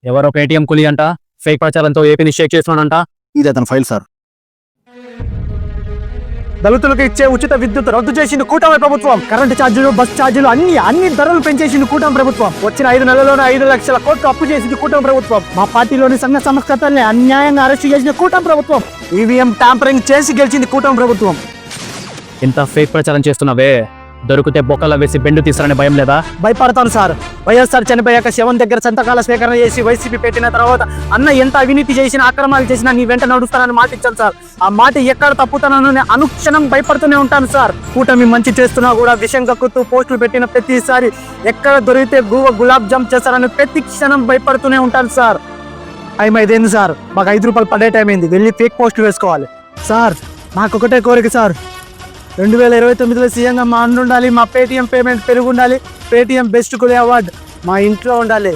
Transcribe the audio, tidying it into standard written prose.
ఎవరో పేటీఎం కులి అంట ఫేక్ ప్రచారంతో ఏపీని షేక్ చేస్తున్నాడంట. ఇది అతని ఫైల్ సార్. దళితులకు ఇచ్చే ఉచిత విద్యుత్ రద్దు చేసింది కూటమి ప్రభుత్వం. కరెంటు ఛార్జీలు, బస్ ఛార్జీలు అన్ని ధరలు పెంచేసింది కూటమి ప్రభుత్వం. వచ్చిన 5 నెలల్లోనే 5 లక్షల కోట్లు అప్పు చేసింది కూటమి ప్రభుత్వం. మా పార్టీలోని సంఘ సంస్కర్తల్ని అన్యాయంగా అరెస్టు చేసిన కూటమి ప్రభుత్వం. ఈవీఎం ట్యాంపరింగ్ చేసి గెలిచింది కూటమి ప్రభుత్వం. ఇంత ఫేక్ ప్రచారం చేస్తున్నావే, దొరికితే బొక్కల వేసి బెండు తీస్తారనే భయం లేదా? భయపడతాను సార్. వైఎస్ఆర్ చనిపోయాక శవం దగ్గర సంతకాల స్వీకరణ చేసి వైసీపీ పెట్టిన తర్వాత అన్న ఎంత అవినీతి చేసినా, అక్రమాలు చేసినా నీ వెంట నడుస్తానని మాట ఇచ్చాను సార్. ఆ మాట ఎక్కడ తప్పుతానని అనుక్షణం భయపడుతూనే ఉంటాను సార్. కూటమి మంచి చేస్తున్నా కూడా విషం కక్కుతూ పోస్టులు పెట్టిన ప్రతిసారి ఎక్కడ దొరికితే గులాబ్ జామ్ చేస్తారని ప్రతి క్షణం భయపడుతూనే ఉంటాను సార్. ఇదేంది సార్, మాకు 5 రూపాయలు పడే టైం అయింది, వెళ్ళి ఫేక్ పోస్టులు వేసుకోవాలి సార్. మాకొకటే కోరిక సార్, 2029లో సీఎంగా మా అన్న ఉండాలి, మా పేటీఎం పేమెంట్ పెరుగు ఉండాలి, పేటీఎం బెస్ట్ కులే అవార్డు మా ఇంట్లో ఉండాలి.